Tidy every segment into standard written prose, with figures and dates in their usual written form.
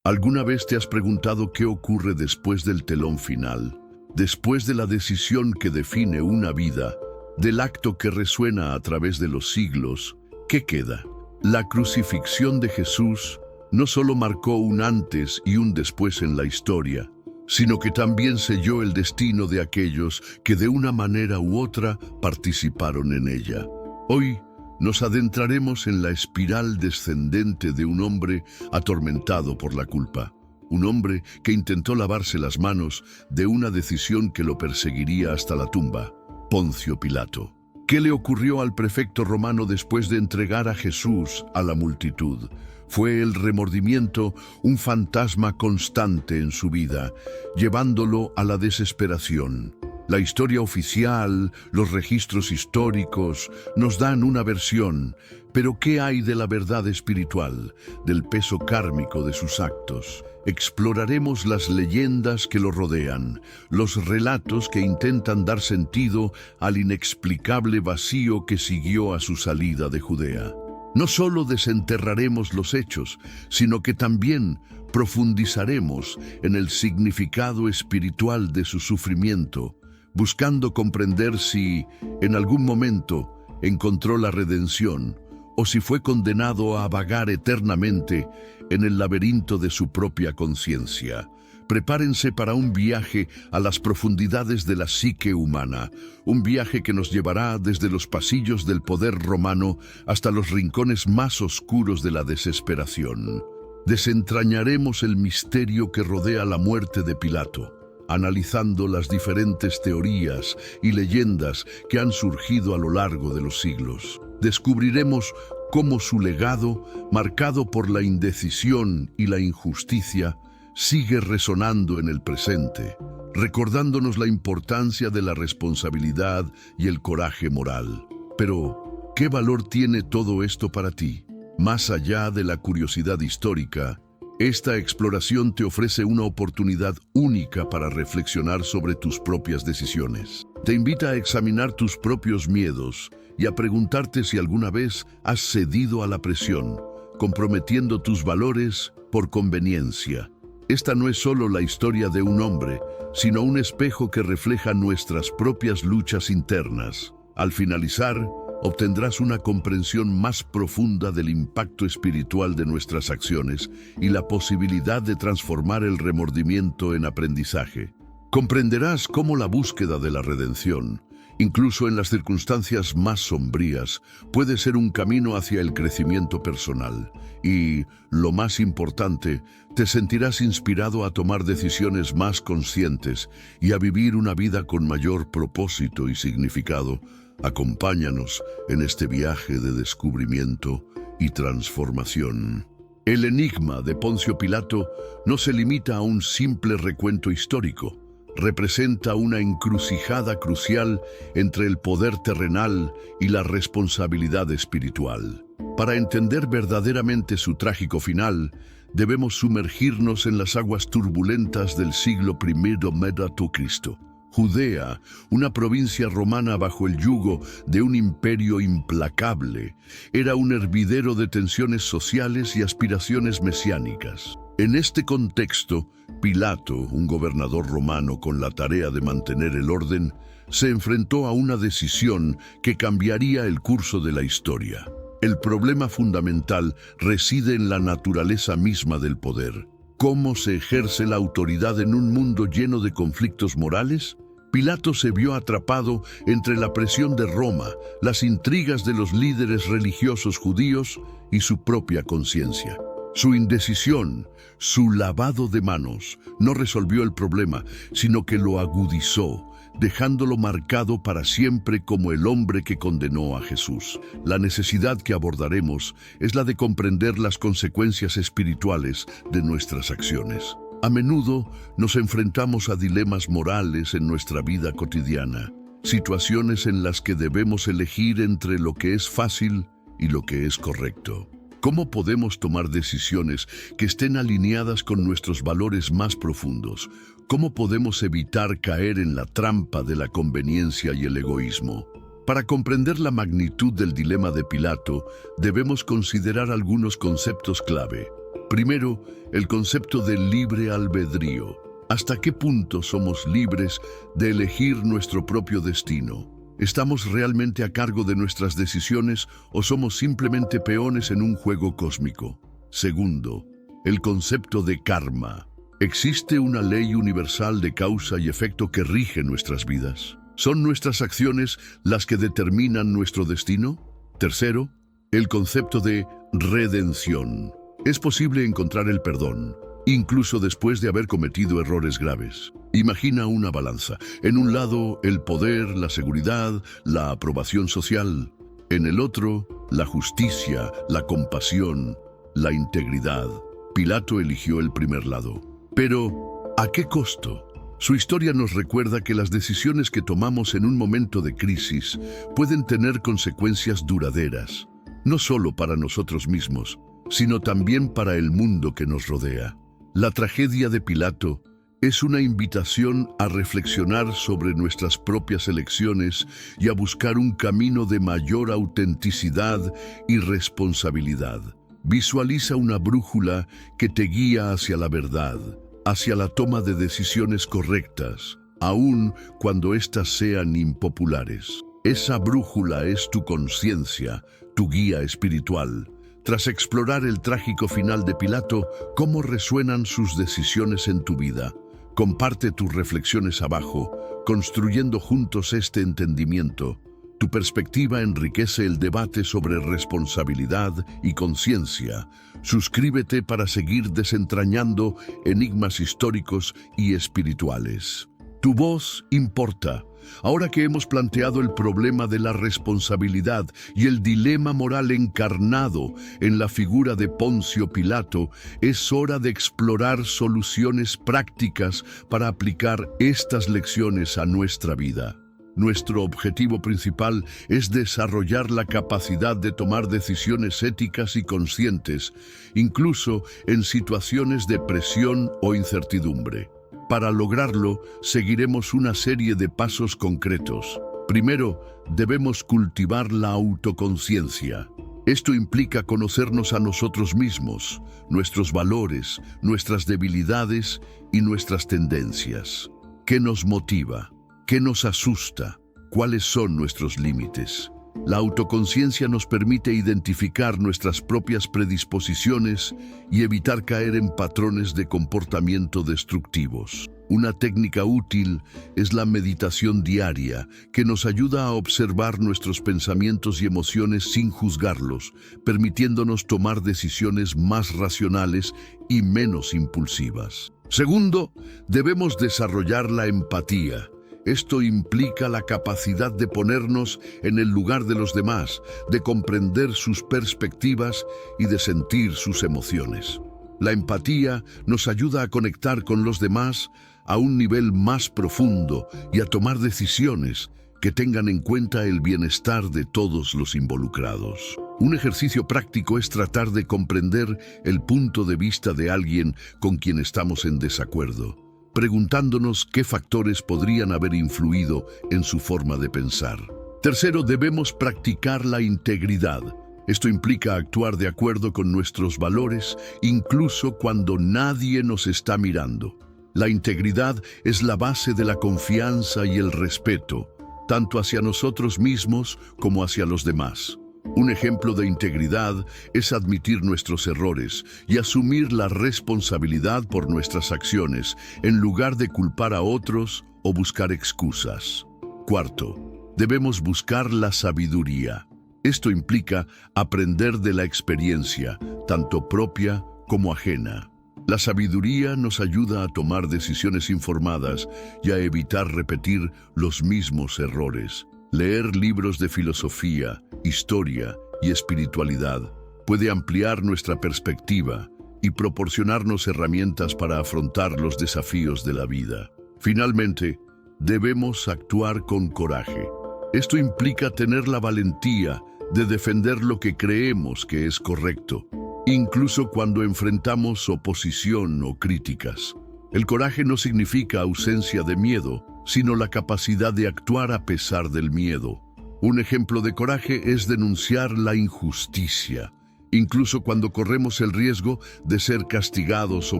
¿Alguna vez te has preguntado qué ocurre después del telón final? Después de la decisión que define una vida, del acto que resuena a través de los siglos, ¿qué queda? La crucifixión de Jesús no solo marcó un antes y un después en la historia, sino que también selló el destino de aquellos que de una manera u otra participaron en ella. Hoy nos adentraremos en la espiral descendente de un hombre atormentado por la culpa. Un hombre que intentó lavarse las manos de una decisión que lo perseguiría hasta la tumba: Poncio Pilato. ¿Qué le ocurrió al prefecto romano después de entregar a Jesús a la multitud? Fue el remordimiento un fantasma constante en su vida, llevándolo a la desesperación. La historia oficial, los registros históricos, nos dan una versión, pero ¿qué hay de la verdad espiritual, del peso kármico de sus actos? Exploraremos las leyendas que lo rodean, los relatos que intentan dar sentido al inexplicable vacío que siguió a su salida de Judea. No solo desenterraremos los hechos, sino que también profundizaremos en el significado espiritual de su sufrimiento, buscando comprender si, en algún momento, encontró la redención o si fue condenado a vagar eternamente en el laberinto de su propia conciencia. Prepárense para un viaje a las profundidades de la psique humana, un viaje que nos llevará desde los pasillos del poder romano hasta los rincones más oscuros de la desesperación. Desentrañaremos el misterio que rodea la muerte de Pilato, analizando las diferentes teorías y leyendas que han surgido a lo largo de los siglos. Descubriremos cómo su legado, marcado por la indecisión y la injusticia, sigue resonando en el presente, recordándonos la importancia de la responsabilidad y el coraje moral. Pero, ¿qué valor tiene todo esto para ti? Más allá de la curiosidad histórica, esta exploración te ofrece una oportunidad única para reflexionar sobre tus propias decisiones. Te invita a examinar tus propios miedos y a preguntarte si alguna vez has cedido a la presión, comprometiendo tus valores por conveniencia. Esta no es solo la historia de un hombre, sino un espejo que refleja nuestras propias luchas internas. Al finalizar, obtendrás una comprensión más profunda del impacto espiritual de nuestras acciones y la posibilidad de transformar el remordimiento en aprendizaje. Comprenderás cómo la búsqueda de la redención, incluso en las circunstancias más sombrías, puede ser un camino hacia el crecimiento personal. Y, lo más importante, te sentirás inspirado a tomar decisiones más conscientes y a vivir una vida con mayor propósito y significado. Acompáñanos en este viaje de descubrimiento y transformación. El enigma de Poncio Pilato no se limita a un simple recuento histórico. Representa una encrucijada crucial entre el poder terrenal y la responsabilidad espiritual. Para entender verdaderamente su trágico final, debemos sumergirnos en las aguas turbulentas del siglo I m.a.C. Judea, una provincia romana bajo el yugo de un imperio implacable, era un hervidero de tensiones sociales y aspiraciones mesiánicas. En este contexto, Pilato, un gobernador romano con la tarea de mantener el orden, se enfrentó a una decisión que cambiaría el curso de la historia. El problema fundamental reside en la naturaleza misma del poder. ¿Cómo se ejerce la autoridad en un mundo lleno de conflictos morales? Pilato se vio atrapado entre la presión de Roma, las intrigas de los líderes religiosos judíos y su propia conciencia. Su indecisión, su lavado de manos, no resolvió el problema, sino que lo agudizó, dejándolo marcado para siempre como el hombre que condenó a Jesús. La necesidad que abordaremos es la de comprender las consecuencias espirituales de nuestras acciones. A menudo nos enfrentamos a dilemas morales en nuestra vida cotidiana, situaciones en las que debemos elegir entre lo que es fácil y lo que es correcto. ¿Cómo podemos tomar decisiones que estén alineadas con nuestros valores más profundos? ¿Cómo podemos evitar caer en la trampa de la conveniencia y el egoísmo? Para comprender la magnitud del dilema de Pilato, debemos considerar algunos conceptos clave. Primero, el concepto de libre albedrío. ¿Hasta qué punto somos libres de elegir nuestro propio destino? ¿Estamos realmente a cargo de nuestras decisiones o somos simplemente peones en un juego cósmico? Segundo, el concepto de karma. ¿Existe una ley universal de causa y efecto que rige nuestras vidas? ¿Son nuestras acciones las que determinan nuestro destino? Tercero, el concepto de redención. ¿Es posible encontrar el perdón, incluso después de haber cometido errores graves? Imagina una balanza. En un lado, el poder, la seguridad, la aprobación social. En el otro, la justicia, la compasión, la integridad. Pilato eligió el primer lado. Pero, ¿a qué costo? Su historia nos recuerda que las decisiones que tomamos en un momento de crisis pueden tener consecuencias duraderas, no solo para nosotros mismos, sino también para el mundo que nos rodea. La tragedia de Pilato es una invitación a reflexionar sobre nuestras propias elecciones y a buscar un camino de mayor autenticidad y responsabilidad. Visualiza una brújula que te guía hacia la verdad, hacia la toma de decisiones correctas, aun cuando éstas sean impopulares. Esa brújula es tu conciencia, tu guía espiritual. Tras explorar el trágico final de Pilato, ¿cómo resuenan sus decisiones en tu vida? Comparte tus reflexiones abajo, construyendo juntos este entendimiento. Tu perspectiva enriquece el debate sobre responsabilidad y conciencia. Suscríbete para seguir desentrañando enigmas históricos y espirituales. Tu voz importa. Ahora que hemos planteado el problema de la responsabilidad y el dilema moral encarnado en la figura de Poncio Pilato, es hora de explorar soluciones prácticas para aplicar estas lecciones a nuestra vida. Nuestro objetivo principal es desarrollar la capacidad de tomar decisiones éticas y conscientes, incluso en situaciones de presión o incertidumbre. Para lograrlo, seguiremos una serie de pasos concretos. Primero, debemos cultivar la autoconciencia. Esto implica conocernos a nosotros mismos, nuestros valores, nuestras debilidades y nuestras tendencias. ¿Qué nos motiva? ¿Qué nos asusta? ¿Cuáles son nuestros límites? La autoconciencia nos permite identificar nuestras propias predisposiciones y evitar caer en patrones de comportamiento destructivos. Una técnica útil es la meditación diaria, que nos ayuda a observar nuestros pensamientos y emociones sin juzgarlos, permitiéndonos tomar decisiones más racionales y menos impulsivas. Segundo, debemos desarrollar la empatía. Esto implica la capacidad de ponernos en el lugar de los demás, de comprender sus perspectivas y de sentir sus emociones. La empatía nos ayuda a conectar con los demás a un nivel más profundo y a tomar decisiones que tengan en cuenta el bienestar de todos los involucrados. Un ejercicio práctico es tratar de comprender el punto de vista de alguien con quien estamos en desacuerdo, preguntándonos qué factores podrían haber influido en su forma de pensar. Tercero, debemos practicar la integridad. Esto implica actuar de acuerdo con nuestros valores, incluso cuando nadie nos está mirando. La integridad es la base de la confianza y el respeto, tanto hacia nosotros mismos como hacia los demás. Un ejemplo de integridad es admitir nuestros errores y asumir la responsabilidad por nuestras acciones, en lugar de culpar a otros o buscar excusas. Cuarto, debemos buscar la sabiduría. Esto implica aprender de la experiencia, tanto propia como ajena. La sabiduría nos ayuda a tomar decisiones informadas y a evitar repetir los mismos errores. Leer libros de filosofía, historia y espiritualidad puede ampliar nuestra perspectiva y proporcionarnos herramientas para afrontar los desafíos de la vida. Finalmente, debemos actuar con coraje. Esto implica tener la valentía de defender lo que creemos que es correcto, incluso cuando enfrentamos oposición o críticas. El coraje no significa ausencia de miedo, sino la capacidad de actuar a pesar del miedo. Un ejemplo de coraje es denunciar la injusticia, incluso cuando corremos el riesgo de ser castigados o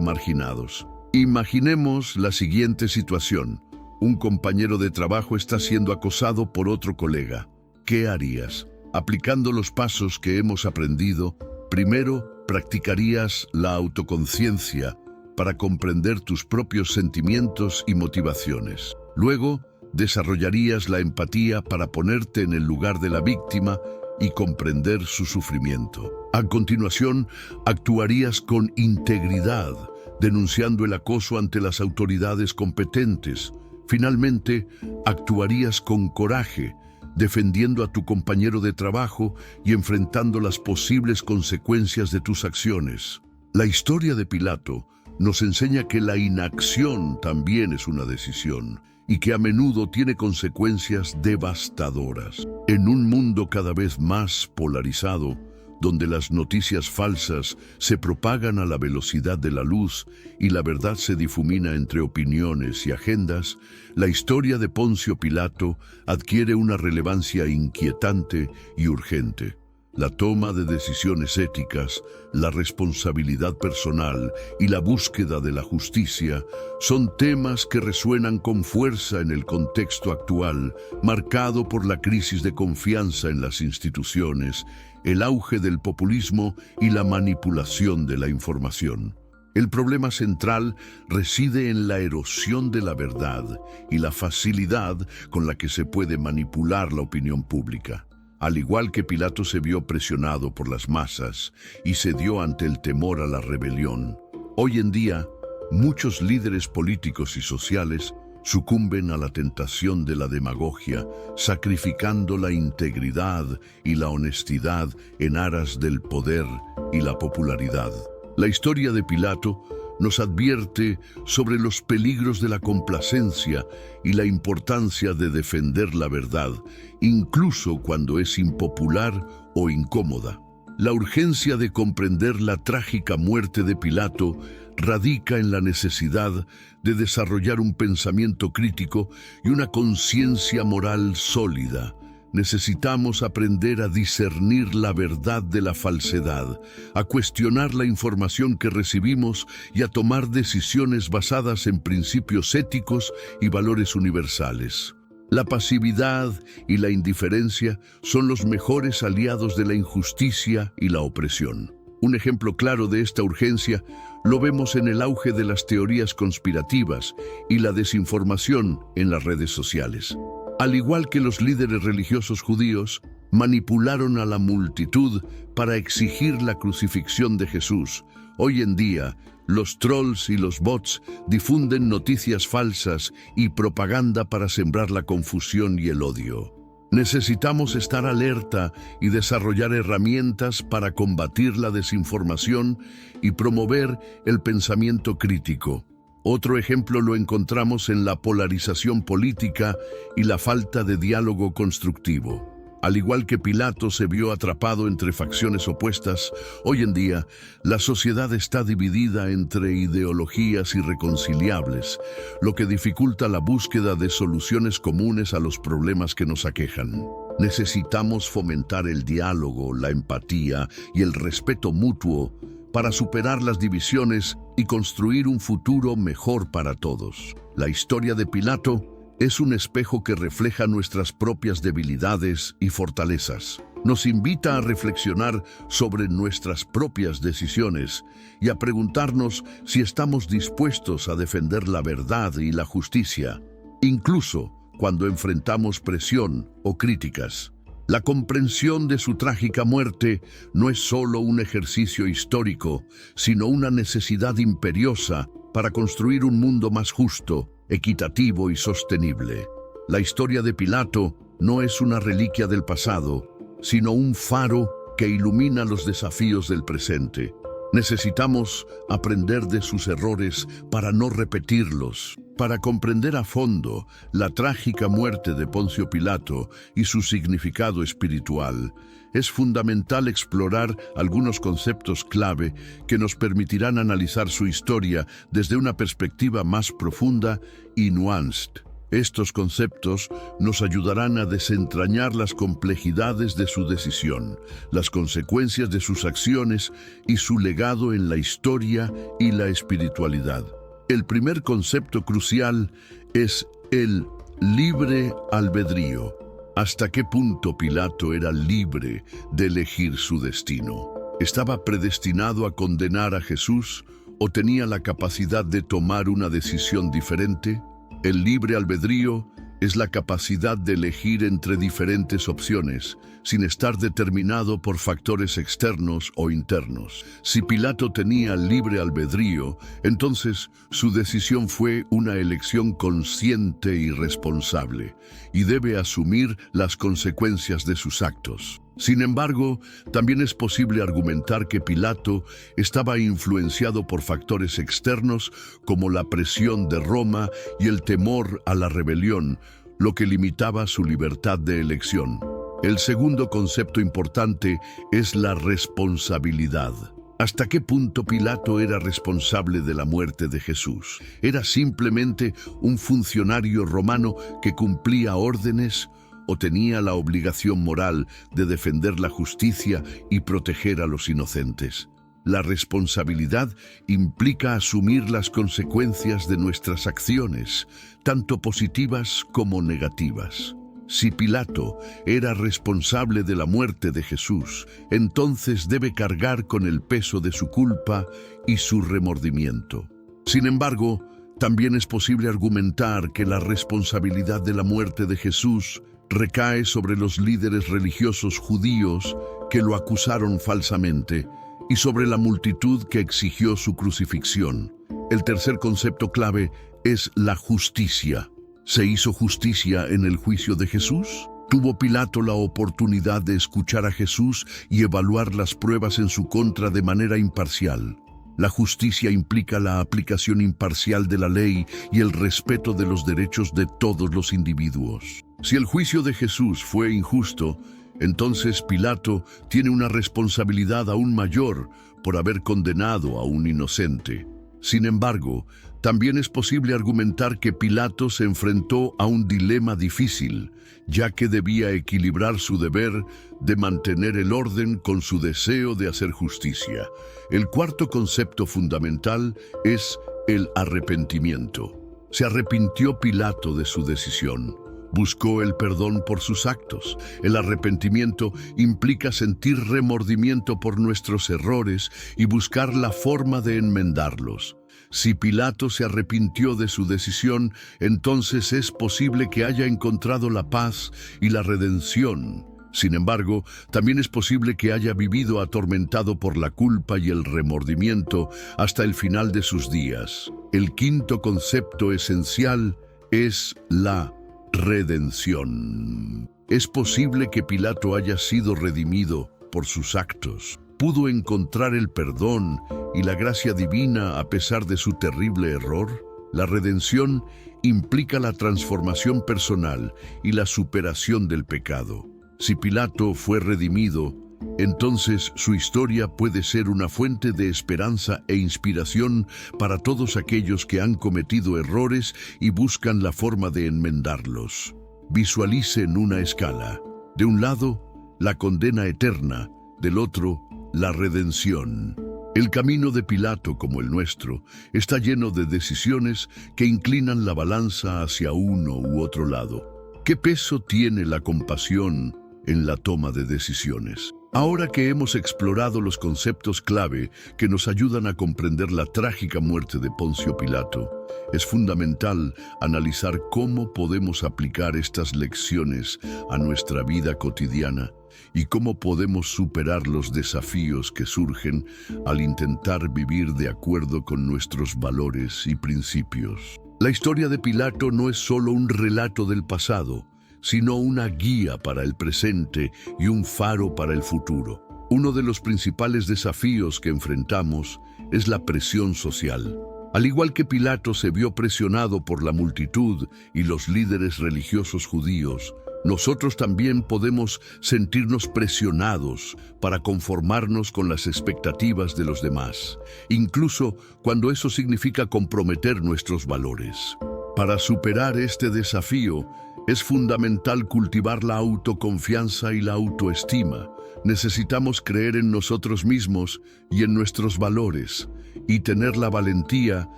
marginados. Imaginemos la siguiente situación. Un compañero de trabajo está siendo acosado por otro colega. ¿Qué harías? Aplicando los pasos que hemos aprendido, primero practicarías la autoconciencia para comprender tus propios sentimientos y motivaciones. Luego, desarrollarías la empatía para ponerte en el lugar de la víctima y comprender su sufrimiento. A continuación, actuarías con integridad, denunciando el acoso ante las autoridades competentes. Finalmente, actuarías con coraje, defendiendo a tu compañero de trabajo y enfrentando las posibles consecuencias de tus acciones. La historia de Pilato nos enseña que la inacción también es una decisión y que a menudo tiene consecuencias devastadoras. En un mundo cada vez más polarizado, donde las noticias falsas se propagan a la velocidad de la luz y la verdad se difumina entre opiniones y agendas, la historia de Poncio Pilato adquiere una relevancia inquietante y urgente. La toma de decisiones éticas, la responsabilidad personal y la búsqueda de la justicia son temas que resuenan con fuerza en el contexto actual, marcado por la crisis de confianza en las instituciones, el auge del populismo y la manipulación de la información. El problema central reside en la erosión de la verdad y la facilidad con la que se puede manipular la opinión pública. Al igual que Pilato se vio presionado por las masas y cedió ante el temor a la rebelión, hoy en día muchos líderes políticos y sociales sucumben a la tentación de la demagogia, sacrificando la integridad y la honestidad en aras del poder y la popularidad. La historia de Pilato nos advierte sobre los peligros de la complacencia y la importancia de defender la verdad, incluso cuando es impopular o incómoda. La urgencia de comprender la trágica muerte de Pilato radica en la necesidad de desarrollar un pensamiento crítico y una conciencia moral sólida. Necesitamos aprender a discernir la verdad de la falsedad, a cuestionar la información que recibimos y a tomar decisiones basadas en principios éticos y valores universales. La pasividad y la indiferencia son los mejores aliados de la injusticia y la opresión. Un ejemplo claro de esta urgencia lo vemos en el auge de las teorías conspirativas y la desinformación en las redes sociales. Al igual que los líderes religiosos judíos, manipularon a la multitud para exigir la crucifixión de Jesús. Hoy en día, los trolls y los bots difunden noticias falsas y propaganda para sembrar la confusión y el odio. Necesitamos estar alerta y desarrollar herramientas para combatir la desinformación y promover el pensamiento crítico. Otro ejemplo lo encontramos en la polarización política y la falta de diálogo constructivo. Al igual que Pilato se vio atrapado entre facciones opuestas, hoy en día la sociedad está dividida entre ideologías irreconciliables, lo que dificulta la búsqueda de soluciones comunes a los problemas que nos aquejan. Necesitamos fomentar el diálogo, la empatía y el respeto mutuo para superar las divisiones y construir un futuro mejor para todos. La historia de Pilato es un espejo que refleja nuestras propias debilidades y fortalezas. Nos invita a reflexionar sobre nuestras propias decisiones y a preguntarnos si estamos dispuestos a defender la verdad y la justicia, incluso cuando enfrentamos presión o críticas. La comprensión de su trágica muerte no es solo un ejercicio histórico, sino una necesidad imperiosa para construir un mundo más justo, equitativo y sostenible. La historia de Pilato no es una reliquia del pasado, sino un faro que ilumina los desafíos del presente. Necesitamos aprender de sus errores para no repetirlos. Para comprender a fondo la trágica muerte de Poncio Pilato y su significado espiritual, es fundamental explorar algunos conceptos clave que nos permitirán analizar su historia desde una perspectiva más profunda y nuanced. Estos conceptos nos ayudarán a desentrañar las complejidades de su decisión, las consecuencias de sus acciones y su legado en la historia y la espiritualidad. El primer concepto crucial es el libre albedrío. ¿Hasta qué punto Pilato era libre de elegir su destino? ¿Estaba predestinado a condenar a Jesús o tenía la capacidad de tomar una decisión diferente? El libre albedrío es la capacidad de elegir entre diferentes opciones, sin estar determinado por factores externos o internos. Si Pilato tenía libre albedrío, entonces su decisión fue una elección consciente y responsable, y debe asumir las consecuencias de sus actos. Sin embargo, también es posible argumentar que Pilato estaba influenciado por factores externos como la presión de Roma y el temor a la rebelión, lo que limitaba su libertad de elección. El segundo concepto importante es la responsabilidad. ¿Hasta qué punto Pilato era responsable de la muerte de Jesús? ¿Era simplemente un funcionario romano que cumplía órdenes o tenía la obligación moral de defender la justicia y proteger a los inocentes? La responsabilidad implica asumir las consecuencias de nuestras acciones, tanto positivas como negativas. Si Pilato era responsable de la muerte de Jesús, entonces debe cargar con el peso de su culpa y su remordimiento. Sin embargo, también es posible argumentar que la responsabilidad de la muerte de Jesús recae sobre los líderes religiosos judíos que lo acusaron falsamente y sobre la multitud que exigió su crucifixión. El tercer concepto clave es la justicia. ¿Se hizo justicia en el juicio de Jesús? ¿Tuvo Pilato la oportunidad de escuchar a Jesús y evaluar las pruebas en su contra de manera imparcial? La justicia implica la aplicación imparcial de la ley y el respeto de los derechos de todos los individuos. Si el juicio de Jesús fue injusto, entonces Pilato tiene una responsabilidad aún mayor por haber condenado a un inocente. Sin embargo, también es posible argumentar que Pilato se enfrentó a un dilema difícil, ya que debía equilibrar su deber de mantener el orden con su deseo de hacer justicia. El cuarto concepto fundamental es el arrepentimiento. Se arrepintió Pilato de su decisión. Buscó el perdón por sus actos. El arrepentimiento implica sentir remordimiento por nuestros errores y buscar la forma de enmendarlos. Si Pilato se arrepintió de su decisión, entonces es posible que haya encontrado la paz y la redención. Sin embargo, también es posible que haya vivido atormentado por la culpa y el remordimiento hasta el final de sus días. El quinto concepto esencial es la redención. Es posible que Pilato haya sido redimido por sus actos. ¿Pudo encontrar el perdón y la gracia divina a pesar de su terrible error? La redención implica la transformación personal y la superación del pecado. Si Pilato fue redimido, entonces su historia puede ser una fuente de esperanza e inspiración para todos aquellos que han cometido errores y buscan la forma de enmendarlos. Visualicen una escala. De un lado, la condena eterna, del otro, la redención. El camino de Pilato, como el nuestro, está lleno de decisiones que inclinan la balanza hacia uno u otro lado. ¿Qué peso tiene la compasión en la toma de decisiones? Ahora que hemos explorado los conceptos clave que nos ayudan a comprender la trágica muerte de Poncio Pilato, es fundamental analizar cómo podemos aplicar estas lecciones a nuestra vida cotidiana y cómo podemos superar los desafíos que surgen al intentar vivir de acuerdo con nuestros valores y principios. La historia de Pilato no es solo un relato del pasado, sino una guía para el presente y un faro para el futuro. Uno de los principales desafíos que enfrentamos es la presión social. Al igual que Pilato se vio presionado por la multitud y los líderes religiosos judíos, nosotros también podemos sentirnos presionados para conformarnos con las expectativas de los demás, incluso cuando eso significa comprometer nuestros valores. Para superar este desafío, es fundamental cultivar la autoconfianza y la autoestima. Necesitamos creer en nosotros mismos y en nuestros valores, y tener la valentía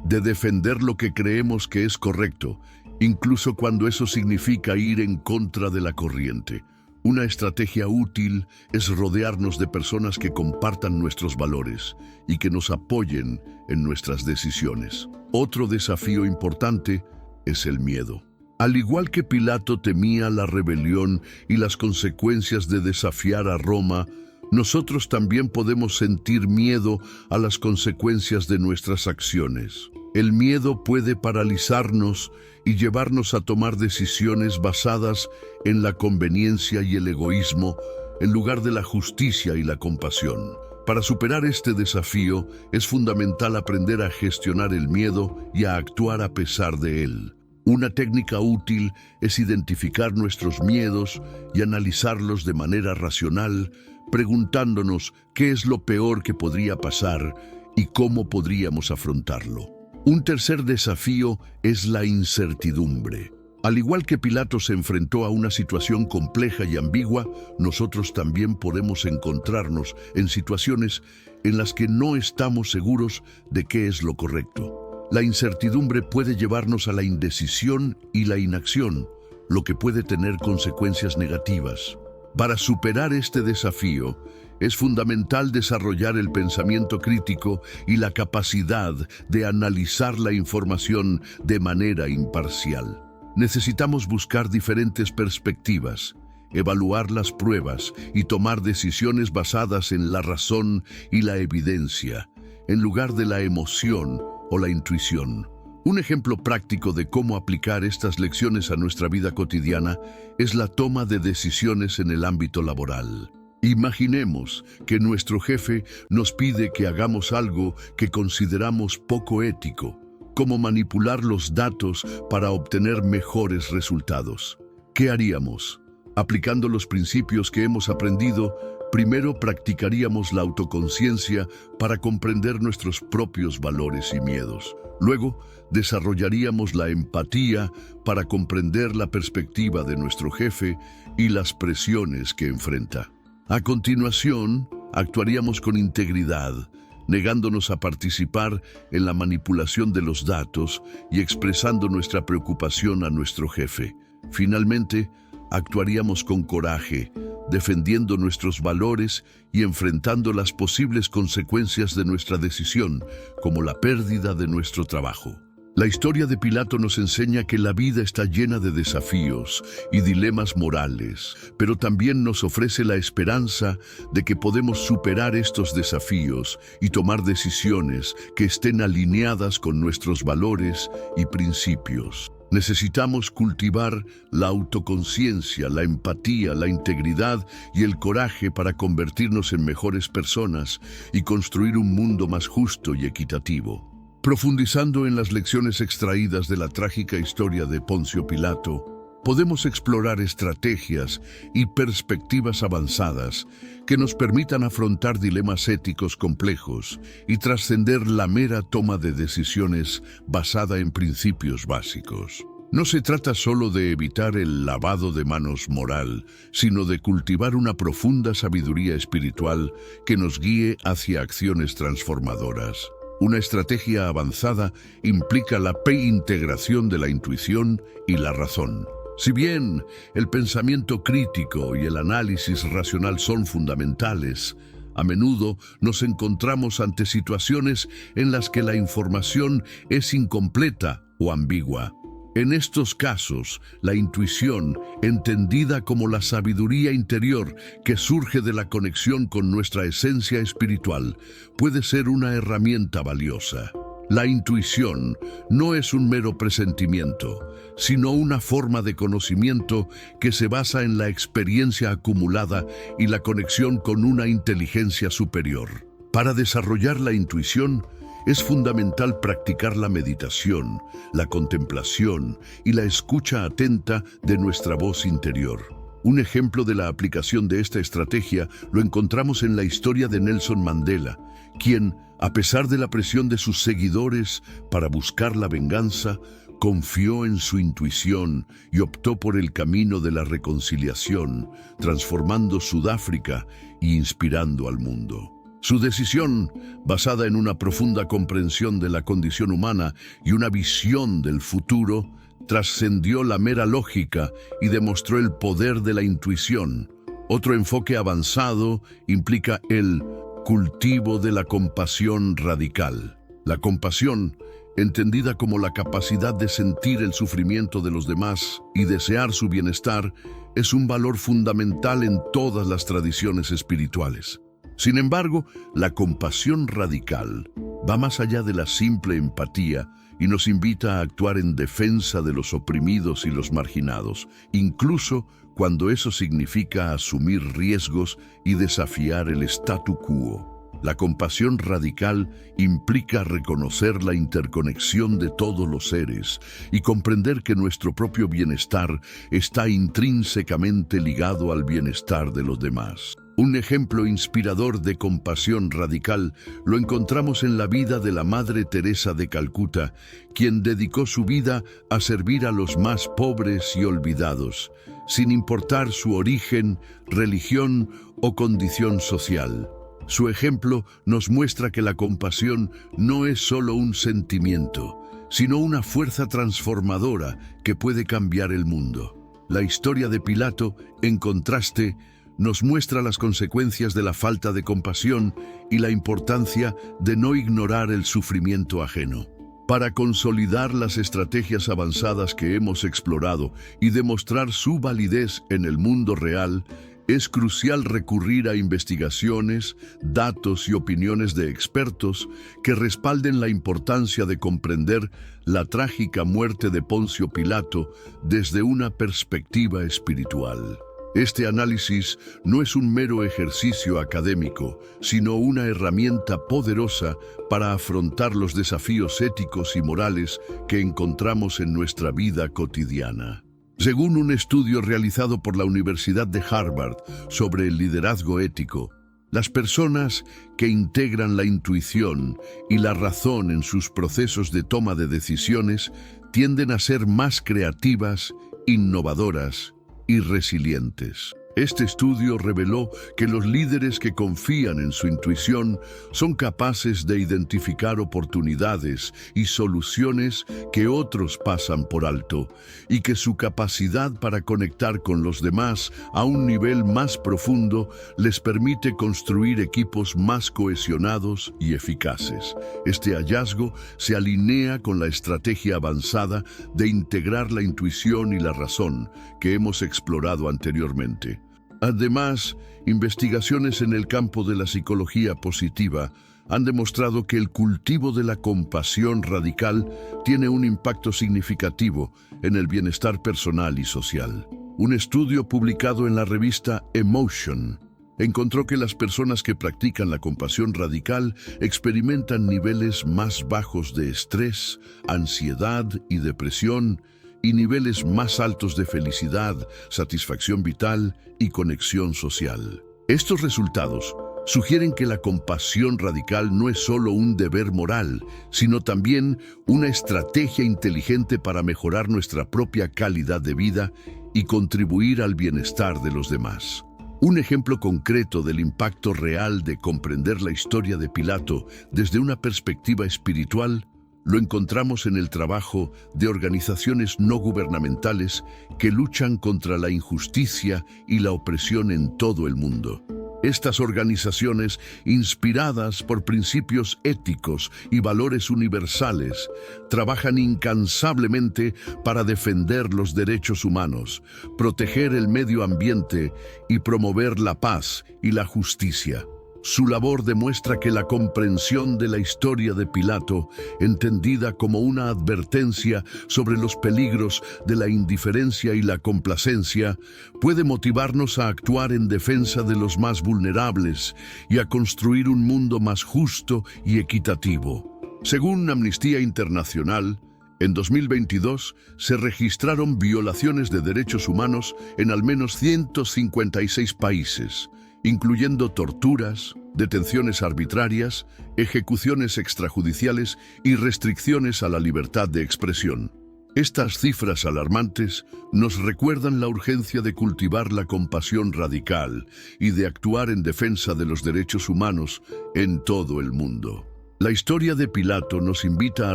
de defender lo que creemos que es correcto, incluso cuando eso significa ir en contra de la corriente. Una estrategia útil es rodearnos de personas que compartan nuestros valores y que nos apoyen en nuestras decisiones. Otro desafío importante es el miedo. Al igual que Pilato temía la rebelión y las consecuencias de desafiar a Roma, nosotros también podemos sentir miedo a las consecuencias de nuestras acciones. El miedo puede paralizarnos y llevarnos a tomar decisiones basadas en la conveniencia y el egoísmo, en lugar de la justicia y la compasión. Para superar este desafío, es fundamental aprender a gestionar el miedo y a actuar a pesar de él. Una técnica útil es identificar nuestros miedos y analizarlos de manera racional, preguntándonos qué es lo peor que podría pasar y cómo podríamos afrontarlo. Un tercer desafío es la incertidumbre. Al igual que Pilato se enfrentó a una situación compleja y ambigua, nosotros también podemos encontrarnos en situaciones en las que no estamos seguros de qué es lo correcto. La incertidumbre puede llevarnos a la indecisión y la inacción, lo que puede tener consecuencias negativas. Para superar este desafío, es fundamental desarrollar el pensamiento crítico y la capacidad de analizar la información de manera imparcial. Necesitamos buscar diferentes perspectivas, evaluar las pruebas y tomar decisiones basadas en la razón y la evidencia, en lugar de la emoción o la intuición. Un ejemplo práctico de cómo aplicar estas lecciones a nuestra vida cotidiana es la toma de decisiones en el ámbito laboral. Imaginemos que nuestro jefe nos pide que hagamos algo que consideramos poco ético, como manipular los datos para obtener mejores resultados. ¿Qué haríamos? Aplicando los principios que hemos aprendido, primero practicaríamos la autoconciencia para comprender nuestros propios valores y miedos. Luego, desarrollaríamos la empatía para comprender la perspectiva de nuestro jefe y las presiones que enfrenta. A continuación, actuaríamos con integridad, negándonos a participar en la manipulación de los datos y expresando nuestra preocupación a nuestro jefe. Finalmente, actuaríamos con coraje, defendiendo nuestros valores y enfrentando las posibles consecuencias de nuestra decisión, como la pérdida de nuestro trabajo. La historia de Pilato nos enseña que la vida está llena de desafíos y dilemas morales, pero también nos ofrece la esperanza de que podemos superar estos desafíos y tomar decisiones que estén alineadas con nuestros valores y principios. Necesitamos cultivar la autoconciencia, la empatía, la integridad y el coraje para convertirnos en mejores personas y construir un mundo más justo y equitativo. Profundizando en las lecciones extraídas de la trágica historia de Poncio Pilato, podemos explorar estrategias y perspectivas avanzadas que nos permitan afrontar dilemas éticos complejos y trascender la mera toma de decisiones basada en principios básicos. No se trata solo de evitar el lavado de manos moral, sino de cultivar una profunda sabiduría espiritual que nos guíe hacia acciones transformadoras. Una estrategia avanzada implica la integración de la intuición y la razón. Si bien el pensamiento crítico y el análisis racional son fundamentales, a menudo nos encontramos ante situaciones en las que la información es incompleta o ambigua. En estos casos, la intuición, entendida como la sabiduría interior que surge de la conexión con nuestra esencia espiritual, puede ser una herramienta valiosa. La intuición no es un mero presentimiento, sino una forma de conocimiento que se basa en la experiencia acumulada y la conexión con una inteligencia superior. Para desarrollar la intuición, es fundamental practicar la meditación, la contemplación y la escucha atenta de nuestra voz interior. Un ejemplo de la aplicación de esta estrategia lo encontramos en la historia de Nelson Mandela, quien, a pesar de la presión de sus seguidores para buscar la venganza, Confió en su intuición y optó por el camino de la reconciliación, transformando Sudáfrica e inspirando al mundo. Su decisión, basada en una profunda comprensión de la condición humana y una visión del futuro, trascendió la mera lógica y demostró el poder de la intuición. Otro enfoque avanzado implica el cultivo de la compasión radical. La compasión, entendida como la capacidad de sentir el sufrimiento de los demás y desear su bienestar, es un valor fundamental en todas las tradiciones espirituales. Sin embargo, la compasión radical va más allá de la simple empatía y nos invita a actuar en defensa de los oprimidos y los marginados, incluso cuando eso significa asumir riesgos y desafiar el statu quo. La compasión radical implica reconocer la interconexión de todos los seres y comprender que nuestro propio bienestar está intrínsecamente ligado al bienestar de los demás. Un ejemplo inspirador de compasión radical lo encontramos en la vida de la Madre Teresa de Calcuta, quien dedicó su vida a servir a los más pobres y olvidados, sin importar su origen, religión o condición social. Su ejemplo nos muestra que la compasión no es solo un sentimiento, sino una fuerza transformadora que puede cambiar el mundo. La historia de Pilato, en contraste, nos muestra las consecuencias de la falta de compasión y la importancia de no ignorar el sufrimiento ajeno. Para consolidar las estrategias avanzadas que hemos explorado y demostrar su validez en el mundo real, es crucial recurrir a investigaciones, datos y opiniones de expertos que respalden la importancia de comprender la trágica muerte de Poncio Pilato desde una perspectiva espiritual. Este análisis no es un mero ejercicio académico, sino una herramienta poderosa para afrontar los desafíos éticos y morales que encontramos en nuestra vida cotidiana. Según un estudio realizado por la Universidad de Harvard sobre el liderazgo ético, las personas que integran la intuición y la razón en sus procesos de toma de decisiones tienden a ser más creativas, innovadoras y resilientes. Este estudio reveló que los líderes que confían en su intuición son capaces de identificar oportunidades y soluciones que otros pasan por alto, y que su capacidad para conectar con los demás a un nivel más profundo les permite construir equipos más cohesionados y eficaces. Este hallazgo se alinea con la estrategia avanzada de integrar la intuición y la razón que hemos explorado anteriormente. Además, investigaciones en el campo de la psicología positiva han demostrado que el cultivo de la compasión radical tiene un impacto significativo en el bienestar personal y social. Un estudio publicado en la revista Emotion encontró que las personas que practican la compasión radical experimentan niveles más bajos de estrés, ansiedad y depresión, y niveles más altos de felicidad, satisfacción vital y conexión social. Estos resultados sugieren que la compasión radical no es solo un deber moral, sino también una estrategia inteligente para mejorar nuestra propia calidad de vida y contribuir al bienestar de los demás. Un ejemplo concreto del impacto real de comprender la historia de Pilato desde una perspectiva espiritual lo encontramos en el trabajo de organizaciones no gubernamentales que luchan contra la injusticia y la opresión en todo el mundo. Estas organizaciones, inspiradas por principios éticos y valores universales, trabajan incansablemente para defender los derechos humanos, proteger el medio ambiente y promover la paz y la justicia. Su labor demuestra que la comprensión de la historia de Pilato, entendida como una advertencia sobre los peligros de la indiferencia y la complacencia, puede motivarnos a actuar en defensa de los más vulnerables y a construir un mundo más justo y equitativo. Según Amnistía Internacional, en 2022 se registraron violaciones de derechos humanos en al menos 156 países, incluyendo torturas, detenciones arbitrarias, ejecuciones extrajudiciales y restricciones a la libertad de expresión. Estas cifras alarmantes nos recuerdan la urgencia de cultivar la compasión radical y de actuar en defensa de los derechos humanos en todo el mundo. La historia de Pilato nos invita a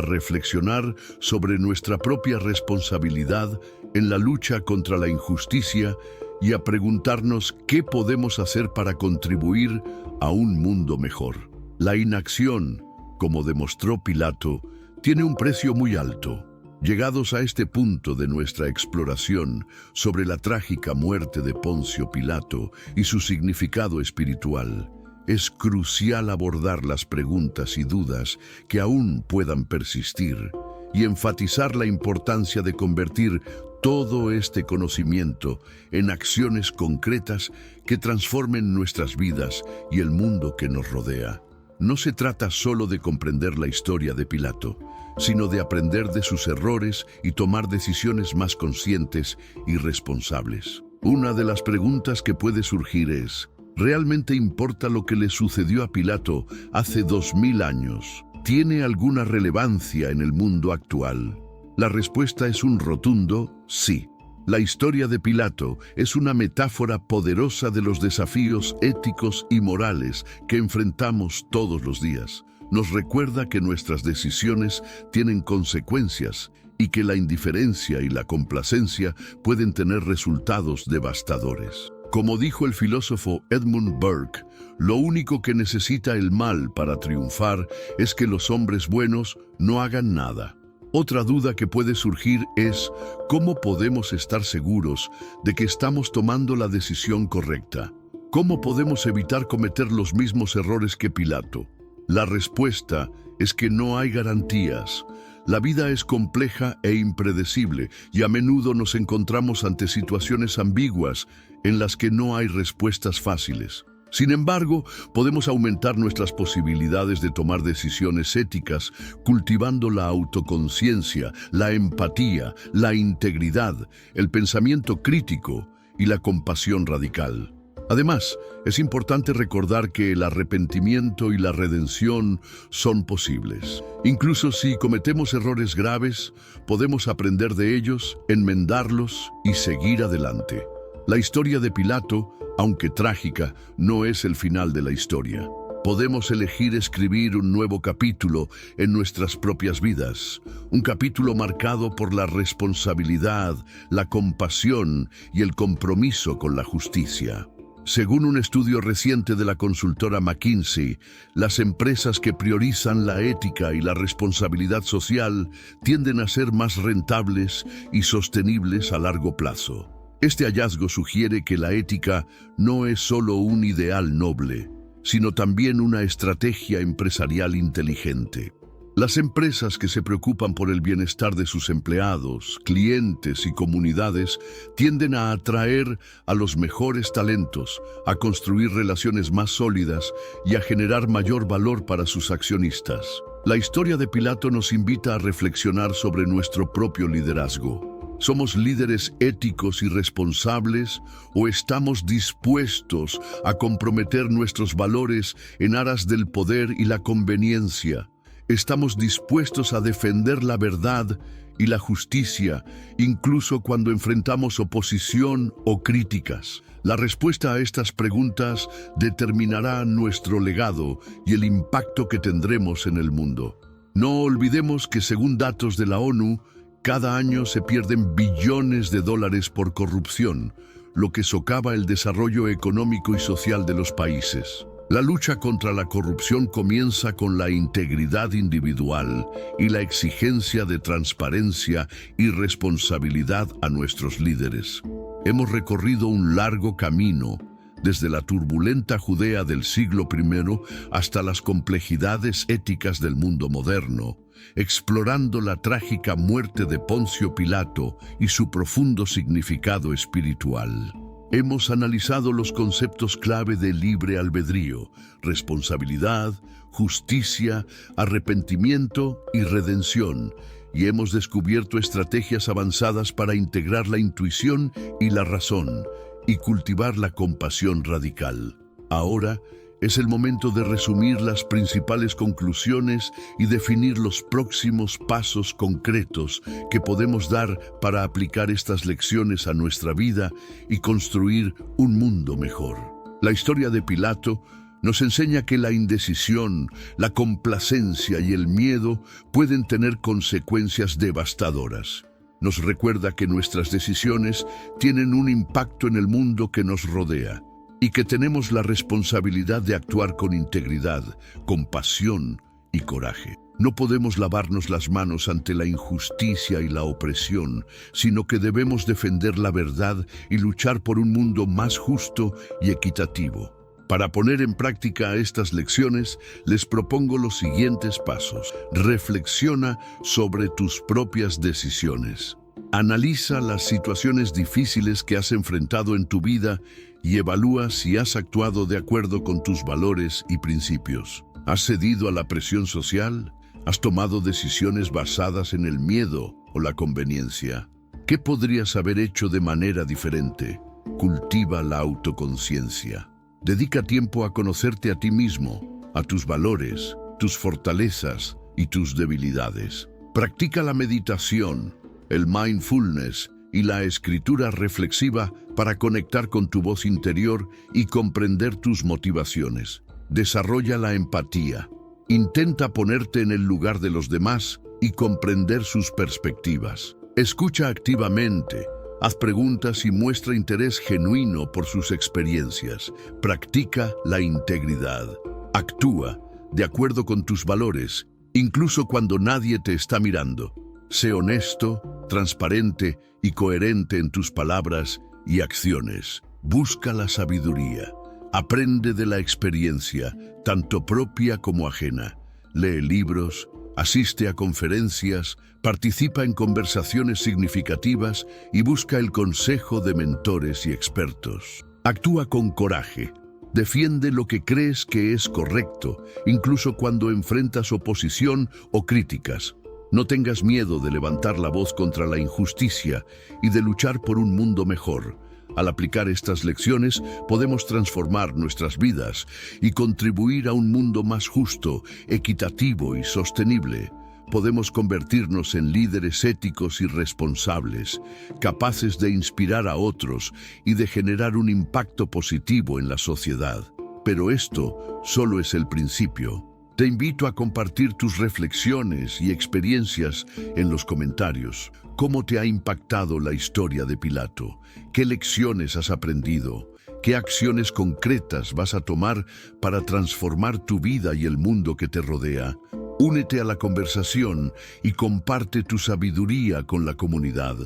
reflexionar sobre nuestra propia responsabilidad en la lucha contra la injusticia y a preguntarnos qué podemos hacer para contribuir a un mundo mejor. La inacción, como demostró Pilato, tiene un precio muy alto. Llegados a este punto de nuestra exploración sobre la trágica muerte de Poncio Pilato y su significado espiritual, es crucial abordar las preguntas y dudas que aún puedan persistir y enfatizar la importancia de convertir todo este conocimiento en acciones concretas que transformen nuestras vidas y el mundo que nos rodea. No se trata solo de comprender la historia de Pilato, sino de aprender de sus errores y tomar decisiones más conscientes y responsables. Una de las preguntas que puede surgir es: ¿realmente importa lo que le sucedió a Pilato hace 2000 años? ¿Tiene alguna relevancia en el mundo actual? La respuesta es un rotundo sí. La historia de Pilato es una metáfora poderosa de los desafíos éticos y morales que enfrentamos todos los días. Nos recuerda que nuestras decisiones tienen consecuencias y que la indiferencia y la complacencia pueden tener resultados devastadores. Como dijo el filósofo Edmund Burke, lo único que necesita el mal para triunfar es que los hombres buenos no hagan nada. Otra duda que puede surgir es: ¿cómo podemos estar seguros de que estamos tomando la decisión correcta? ¿Cómo podemos evitar cometer los mismos errores que Pilato? La respuesta es que no hay garantías. La vida es compleja e impredecible y a menudo nos encontramos ante situaciones ambiguas en las que no hay respuestas fáciles. Sin embargo, podemos aumentar nuestras posibilidades de tomar decisiones éticas cultivando la autoconciencia, la empatía, la integridad, el pensamiento crítico y la compasión radical. Además, es importante recordar que el arrepentimiento y la redención son posibles. Incluso si cometemos errores graves, podemos aprender de ellos, enmendarlos y seguir adelante. La historia de Pilato, aunque trágica, no es el final de la historia. Podemos elegir escribir un nuevo capítulo en nuestras propias vidas, un capítulo marcado por la responsabilidad, la compasión y el compromiso con la justicia. Según un estudio reciente de la consultora McKinsey, las empresas que priorizan la ética y la responsabilidad social tienden a ser más rentables y sostenibles a largo plazo. Este hallazgo sugiere que la ética no es solo un ideal noble, sino también una estrategia empresarial inteligente. Las empresas que se preocupan por el bienestar de sus empleados, clientes y comunidades tienden a atraer a los mejores talentos, a construir relaciones más sólidas y a generar mayor valor para sus accionistas. La historia de Pilato nos invita a reflexionar sobre nuestro propio liderazgo. ¿Somos líderes éticos y responsables o estamos dispuestos a comprometer nuestros valores en aras del poder y la conveniencia? ¿Estamos dispuestos a defender la verdad y la justicia, incluso cuando enfrentamos oposición o críticas? La respuesta a estas preguntas determinará nuestro legado y el impacto que tendremos en el mundo. No olvidemos que, según datos de la ONU, cada año se pierden billones de dólares por corrupción, lo que socava el desarrollo económico y social de los países. La lucha contra la corrupción comienza con la integridad individual y la exigencia de transparencia y responsabilidad a nuestros líderes. Hemos recorrido un largo camino, desde la turbulenta Judea del siglo I hasta las complejidades éticas del mundo moderno, explorando la trágica muerte de Poncio Pilato y su profundo significado espiritual. Hemos analizado los conceptos clave de libre albedrío, responsabilidad, justicia, arrepentimiento y redención, y hemos descubierto estrategias avanzadas para integrar la intuición y la razón, y cultivar la compasión radical. Ahora, Es el momento de resumir las principales conclusiones y definir los próximos pasos concretos que podemos dar para aplicar estas lecciones a nuestra vida y construir un mundo mejor. La historia de Pilato nos enseña que la indecisión, la complacencia y el miedo pueden tener consecuencias devastadoras. Nos recuerda que nuestras decisiones tienen un impacto en el mundo que nos rodea y que tenemos la responsabilidad de actuar con integridad, compasión y coraje. No podemos lavarnos las manos ante la injusticia y la opresión, sino que debemos defender la verdad y luchar por un mundo más justo y equitativo. Para poner en práctica estas lecciones, les propongo los siguientes pasos. Reflexiona sobre tus propias decisiones. Analiza las situaciones difíciles que has enfrentado en tu vida y evalúa si has actuado de acuerdo con tus valores y principios. ¿Has cedido a la presión social? ¿Has tomado decisiones basadas en el miedo o la conveniencia? ¿Qué podrías haber hecho de manera diferente? Cultiva la autoconciencia. Dedica tiempo a conocerte a ti mismo, a tus valores, tus fortalezas y tus debilidades. Practica la meditación, el mindfulness y la escritura reflexiva para conectar con tu voz interior y comprender tus motivaciones. Desarrolla la empatía. Intenta ponerte en el lugar de los demás y comprender sus perspectivas. Escucha activamente. Haz preguntas y muestra interés genuino por sus experiencias. Practica la integridad. Actúa de acuerdo con tus valores, incluso cuando nadie te está mirando. Sé honesto, transparente y coherente en tus palabras y acciones. Busca la sabiduría. Aprende de la experiencia, tanto propia como ajena. Lee libros, asiste a conferencias, participa en conversaciones significativas y busca el consejo de mentores y expertos. Actúa con coraje. Defiende lo que crees que es correcto, incluso cuando enfrentas oposición o críticas. No tengas miedo de levantar la voz contra la injusticia y de luchar por un mundo mejor. Al aplicar estas lecciones, podemos transformar nuestras vidas y contribuir a un mundo más justo, equitativo y sostenible. Podemos convertirnos en líderes éticos y responsables, capaces de inspirar a otros y de generar un impacto positivo en la sociedad. Pero esto solo es el principio. Te invito a compartir tus reflexiones y experiencias en los comentarios. ¿Cómo te ha impactado la historia de Pilato? ¿Qué lecciones has aprendido? ¿Qué acciones concretas vas a tomar para transformar tu vida y el mundo que te rodea? Únete a la conversación y comparte tu sabiduría con la comunidad.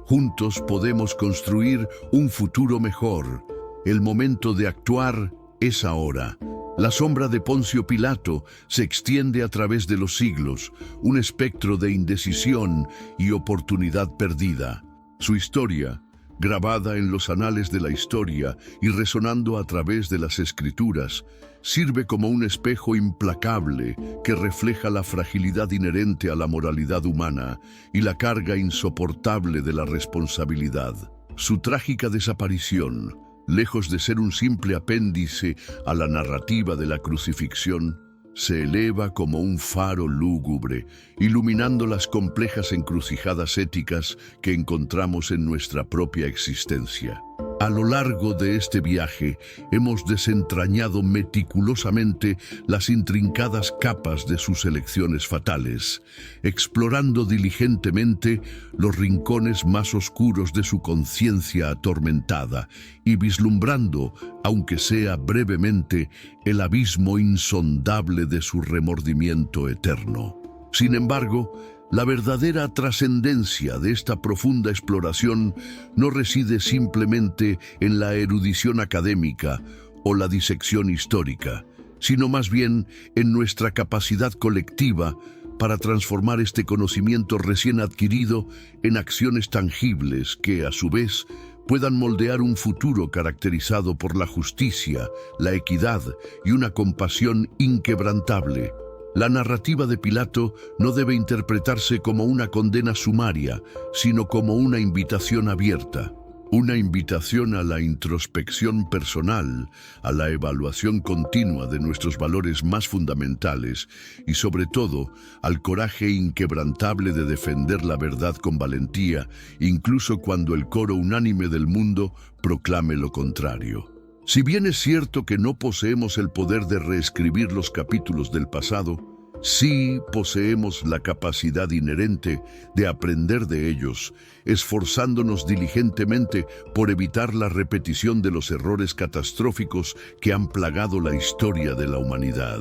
Juntos podemos construir un futuro mejor. El momento de actuar es ahora. La sombra de Poncio Pilato se extiende a través de los siglos, un espectro de indecisión y oportunidad perdida. Su historia, grabada en los anales de la historia y resonando a través de las escrituras, sirve como un espejo implacable que refleja la fragilidad inherente a la moralidad humana y la carga insoportable de la responsabilidad. Su trágica desaparición, lejos de ser un simple apéndice a la narrativa de la crucifixión, se eleva como un faro lúgubre, iluminando las complejas encrucijadas éticas que encontramos en nuestra propia existencia. A lo largo de este viaje, hemos desentrañado meticulosamente las intrincadas capas de sus elecciones fatales, explorando diligentemente los rincones más oscuros de su conciencia atormentada y vislumbrando, aunque sea brevemente, el abismo insondable de su remordimiento eterno. Sin embargo, la verdadera trascendencia de esta profunda exploración no reside simplemente en la erudición académica o la disección histórica, sino más bien en nuestra capacidad colectiva para transformar este conocimiento recién adquirido en acciones tangibles que, a su vez, puedan moldear un futuro caracterizado por la justicia, la equidad y una compasión inquebrantable. La narrativa de Pilato no debe interpretarse como una condena sumaria, sino como una invitación abierta. Una invitación a la introspección personal, a la evaluación continua de nuestros valores más fundamentales y sobre todo al coraje inquebrantable de defender la verdad con valentía, incluso cuando el coro unánime del mundo proclame lo contrario. Si bien es cierto que no poseemos el poder de reescribir los capítulos del pasado, sí poseemos la capacidad inherente de aprender de ellos, esforzándonos diligentemente por evitar la repetición de los errores catastróficos que han plagado la historia de la humanidad.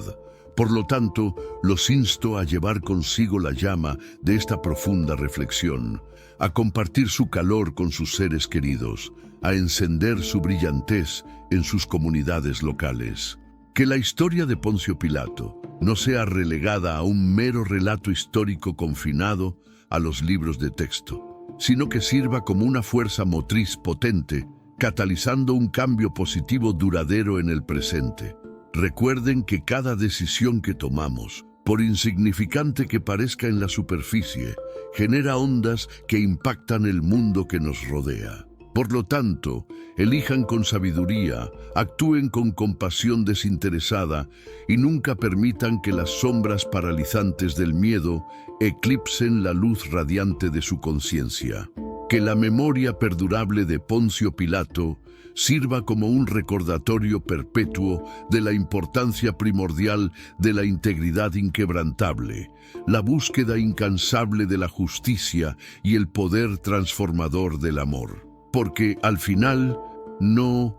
Por lo tanto, los insto a llevar consigo la llama de esta profunda reflexión, a compartir su calor con sus seres queridos, a encender su brillantez en sus comunidades locales. Que la historia de Poncio Pilato no sea relegada a un mero relato histórico confinado a los libros de texto, sino que sirva como una fuerza motriz potente, catalizando un cambio positivo duradero en el presente. Recuerden que cada decisión que tomamos, por insignificante que parezca en la superficie, genera ondas que impactan el mundo que nos rodea. Por lo tanto, elijan con sabiduría, actúen con compasión desinteresada y nunca permitan que las sombras paralizantes del miedo eclipsen la luz radiante de su conciencia. Que la memoria perdurable de Poncio Pilato sirva como un recordatorio perpetuo de la importancia primordial de la integridad inquebrantable, la búsqueda incansable de la justicia y el poder transformador del amor. Porque al final no